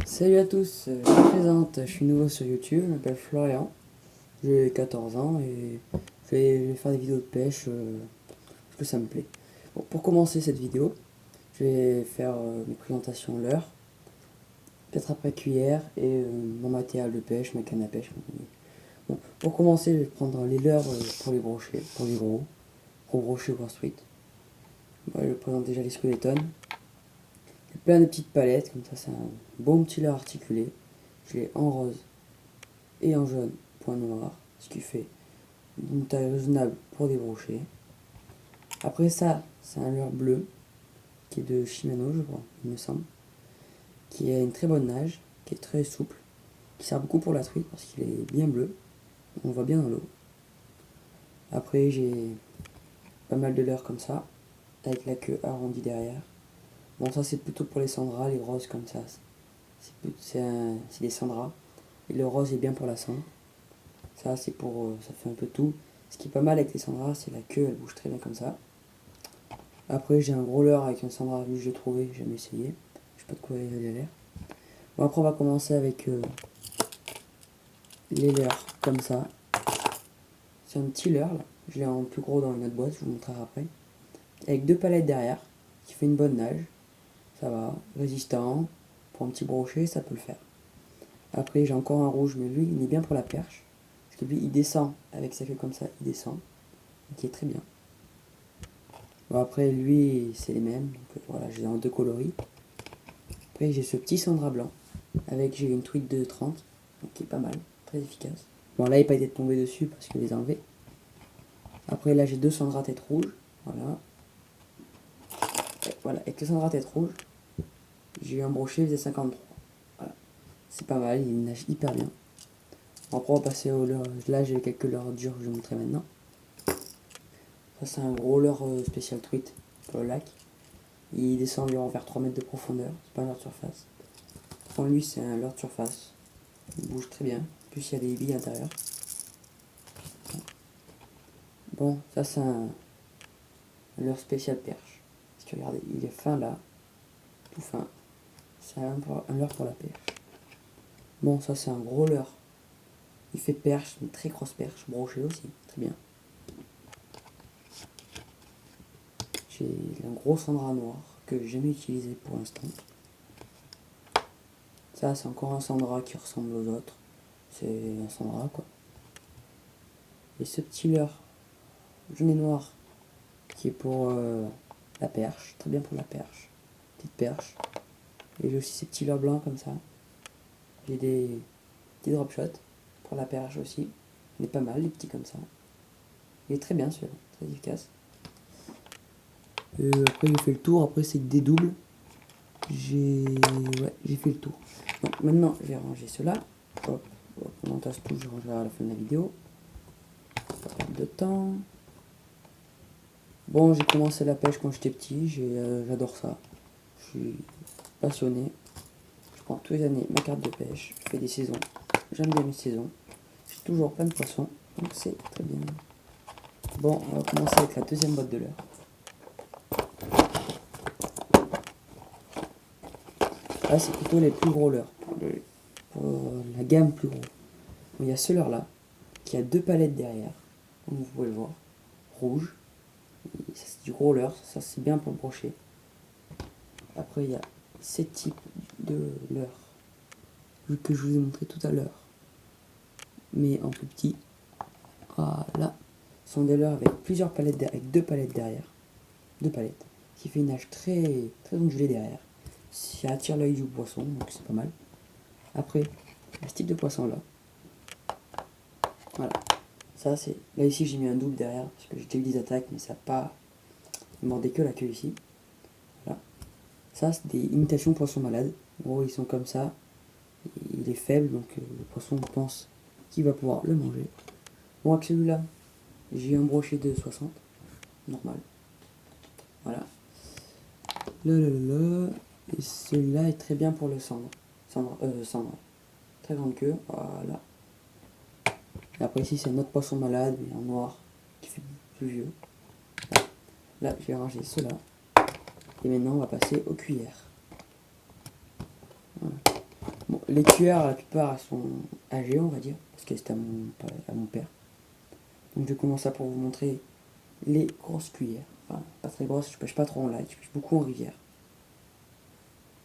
Salut à tous, je me présente, je suis nouveau sur YouTube, je m'appelle Florian, j'ai 14 ans et je vais faire des vidéos de pêche parce que ça me plaît. Bon, pour commencer cette vidéo, je vais faire mes présentations leurre, peut-être après cuillère et mon matériel de pêche, ma canne à pêche. Bon, pour commencer, je vais prendre les leurres pour les brochets, pour les gros brochets Wall Street. Moi, je présente déjà les squelettons. Il y a plein de petites palettes, comme ça c'est un bon petit leurre articulé. Je l'ai en rose et en jaune, point noir, ce qui fait une taille raisonnable pour des brochets. Après ça, c'est un leurre bleu, qui est de Shimano, je crois, il me semble, qui a une très bonne nage, qui est très souple, qui sert beaucoup pour la truite parce qu'il est bien bleu, on le voit bien dans l'eau. Après, j'ai pas mal de leurres comme ça, avec la queue arrondie derrière. Bon, ça c'est plutôt pour les sandras, les roses comme ça. C'est des sandras. Et le rose est bien pour la cendre. Ça, c'est pour. Ça fait un peu tout. Ce qui est pas mal avec les sandras, c'est la queue, elle bouge très bien comme ça. Après, j'ai un gros leurre avec un sandra, lui, j'ai trouvé, j'ai jamais essayé. Je sais pas de quoi il a l'air. Bon, après, on va commencer avec les leurres, comme ça. C'est un petit leurre, là. Je l'ai en plus gros dans une autre boîte, je vous montrerai après. Avec deux palettes derrière, qui fait une bonne nage. Ça va, résistant. Pour un petit brochet, ça peut le faire. Après, j'ai encore un rouge, mais lui, il est bien pour la perche. Parce que lui, il descend avec sa queue comme ça, il descend. Qui est très bien. Bon, après, lui, c'est les mêmes. Donc voilà, j'ai en deux coloris. Après, j'ai ce petit Sandra blanc. Avec, j'ai une truite de 30. Donc qui est pas mal, très efficace. Bon, là, il n'a pas été tombé dessus parce que je les ai enlevés. Après, là, j'ai deux Sandra tête rouge. Voilà. Et voilà, avec le Sandra tête rouge, j'ai eu un brochet, il faisait 53. Voilà. C'est pas mal, il nage hyper bien. Bon, après, on va passer au leurre. Là, j'ai quelques leurres durs que je vais vous montrer maintenant. Ça, c'est un gros leurre spécial truite pour le lac. Il descend environ vers 3 mètres de profondeur. C'est pas un leurre de surface. Pour lui, c'est un leurre de surface. Il bouge très bien. En plus, il y a des billes à l'intérieur. Bon, ça, c'est un leurre spécial perche. Parce que regardez, il est fin là. Tout fin. C'est un leurre pour la perche. Bon, ça, c'est un gros leurre. Il fait perche, une très grosse perche. Broché aussi. Très bien. J'ai un gros sandra noir que j'ai jamais utilisé pour l'instant. Ça, c'est encore un sandra qui ressemble aux autres. C'est un sandra, quoi. Et ce petit leurre jaune et noir qui est pour la perche, très bien pour la perche, petite perche. Et j'ai aussi ces petits leurres blancs comme ça. J'ai des petits drop shots pour la perche aussi. Il est pas mal, les petits comme ça. Il est très bien celui-là, très efficace. Après j'ai fait le tour, après c'est des doubles. J'ai fait le tour. Donc maintenant je vais ranger cela. Hop, on entasse tout, je rangerai à la fin de la vidéo. Pas perdre de temps. Bon, j'ai commencé la pêche quand j'étais petit, j'adore ça. Je suis passionné. Je prends tous les années ma carte de pêche, je fais des saisons. J'aime bien mes saisons. J'ai toujours plein de poissons, donc c'est très bien. Bon, on va commencer avec la deuxième boîte de leurre. Là, c'est plutôt les plus gros leurres, pour la gamme plus gros. Bon, il y a ce leurre là, qui a deux palettes derrière, comme vous pouvez le voir, rouge. C'est du gros leurre, ça c'est bien pour le brochet. Après, il y a ces types de leurres que je vous ai montré tout à l'heure, mais en plus petit. Voilà, ce sont des leurres avec plusieurs palettes avec deux palettes derrière, deux palettes, qui fait une nage très très ondulée derrière. Ça attire l'œil du poisson, donc c'est pas mal. Après, ce type de poisson là, voilà, ça c'est, là ici j'ai mis un double derrière parce que j'ai déjà eu des attaques, mais ça n'a pas mordé que la queue ici. Voilà, ça c'est des imitations poissons malades. En gros, ils sont comme ça, il est faible, donc le poisson pense qu'il va pouvoir le manger. Bon, avec celui-là, j'ai eu un brochet de 60, normal. Voilà. Et celui-là est très bien pour le cendre. Cendre. Très grande queue, voilà. Et après ici c'est un autre poisson malade, mais en noir, qui fait plus vieux. Là, je vais ranger cela. Et maintenant on va passer aux cuillères. Voilà. les cuillères, la plupart, elles sont âgées, on va dire, parce qu'elles étaient à mon père. Donc je commence pour vous montrer les grosses cuillères. Enfin, pas très grosses, je pêche pas trop en lac, je pêche beaucoup en rivière.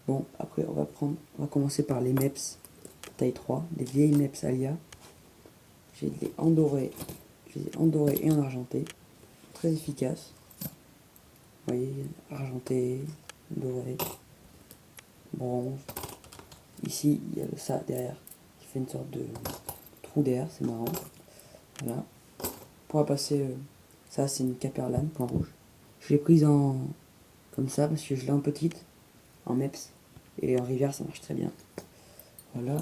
Bon, après on va commencer par les MEPS taille 3, des vieilles MEPS Alia. J'ai des en doré, et en argenté, très efficaces. Vous voyez, argenté, doré, bronze. Ici, il y a ça derrière qui fait une sorte de trou d'air, c'est marrant. Voilà. On va passer, ça c'est une caperlane, point rouge. Je l'ai prise comme ça parce que je l'ai en petite, en MEPS, et en rivière ça marche très bien. Voilà.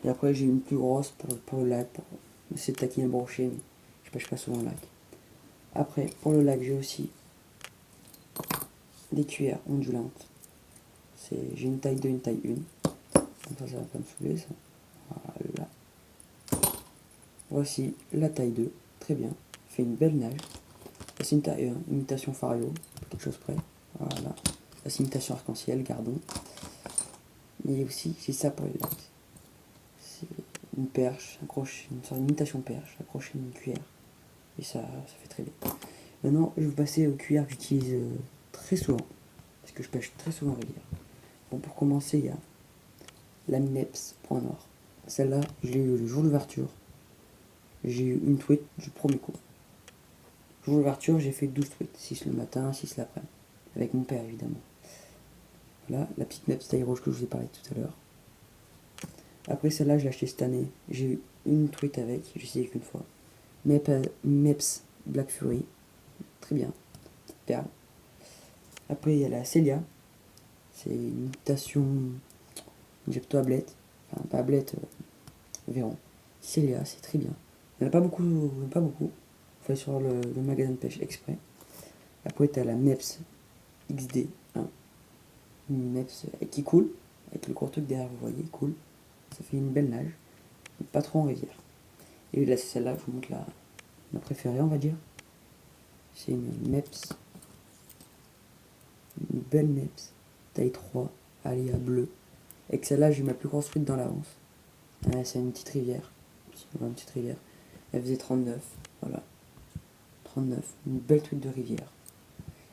Et après j'ai une plus grosse pour le lac, pour essayer de taquiner le brochet, mais je pêche pas souvent le lac. Après, pour le lac, j'ai aussi des cuillères ondulantes. J'ai une taille 2, une taille 1. Comme ça va pas me saouler ça. Voilà. Voici la taille 2, très bien. Fait une belle nage. Ça c'est une taille 1, imitation Fario, quelque chose près. Voilà. Ça c'est imitation arc-en-ciel, gardons. Et aussi, j'ai ça pour les lacs. C'est une perche, un crochet, une sorte d'imitation perche, accroché à une cuillère. Et ça fait très bien. Maintenant, je vais passer aux cuillères que j'utilise très souvent. Parce que je pêche très souvent en rivière. Bon, pour commencer, il y a la MEPS Point Noir. Celle-là, je l'ai eu le jour d'ouverture. J'ai eu une tweet du premier coup. Le jour d'ouverture, j'ai fait 12 tweets. 6 le matin, 6 l'après-midi. Avec mon père, évidemment. Voilà, la petite MEPS taille rouge que je vous ai parlé tout à l'heure. Après celle-là, je l'ai achetée cette année. J'ai eu une tweet avec, j'ai essayé qu'une fois. MEPS Black Fury. Très bien. Petite perle. Après, il y a la Celia. C'est une imitation Jepto ablette. Enfin, pas ablette, Véron. Celia, c'est très bien. Il n'y en a pas beaucoup. Il faut aller sur le magasin de pêche exprès. Après, tu as la MEPS XD1. Une MEPS qui coule. Avec le court truc derrière, vous voyez, cool. Ça fait une belle nage. Pas trop en rivière. Et là, c'est celle-là, je vous montre ma préférée, on va dire. C'est une MEPS. Une belle MEPS. Taille 3, Alia bleu. Et que celle-là, j'ai eu ma plus grosse truite dans l'avance. C'est une petite rivière. Une petite rivière. Elle faisait 39. Voilà. 39. Une belle truite de rivière.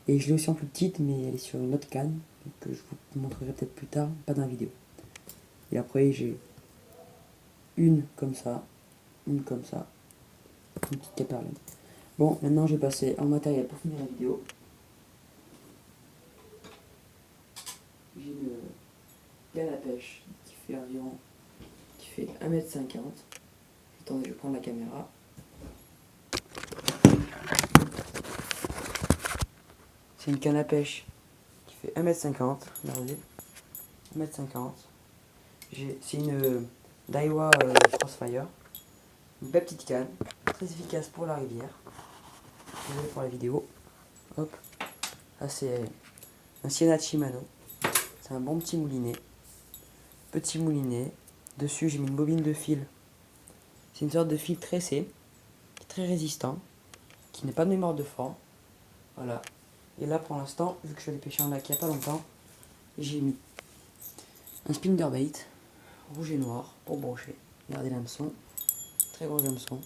Et je l'ai aussi en plus petite, mais elle est sur une autre canne. Que je vous montrerai peut-être plus tard, pas dans la vidéo. Et après, j'ai une comme ça. Une comme ça. Une petite caperlane. Bon, maintenant je vais passer en matériel pour finir la vidéo. J'ai une canne à pêche qui fait 1,50 m. Attendez, je vais prendre la caméra. C'est une canne à pêche qui fait 1,50 m. Regardez. 1,50 m. C'est une Daiwa Crossfire. Une belle petite canne. Très efficace pour la rivière. Désolé pour la vidéo. Hop. Là c'est un Siena Shimano. C'est un bon petit moulinet. Petit moulinet. Dessus j'ai mis une bobine de fil. C'est une sorte de fil tressé. Qui est très résistant. Qui n'est pas de mémoire de fond. Voilà. Et là pour l'instant, vu que je suis allé pêcher en lac il n'y a pas longtemps, j'ai mis un spinnerbait rouge et noir pour brocher. Regardez l'hameçon. Très gros hameçon.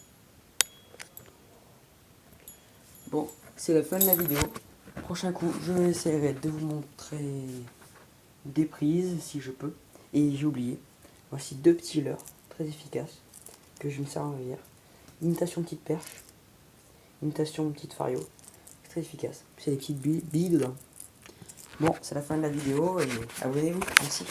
Bon, c'est la fin de la vidéo. Prochain coup, je essaierai de vous montrer des prises si je peux. Et j'ai oublié. Voici deux petits leurres très efficaces que je me sers en rivière. Imitation petite perche. Imitation petite fario. Très efficace. C'est des petites billes dedans. Bon, c'est la fin de la vidéo et abonnez-vous. Merci.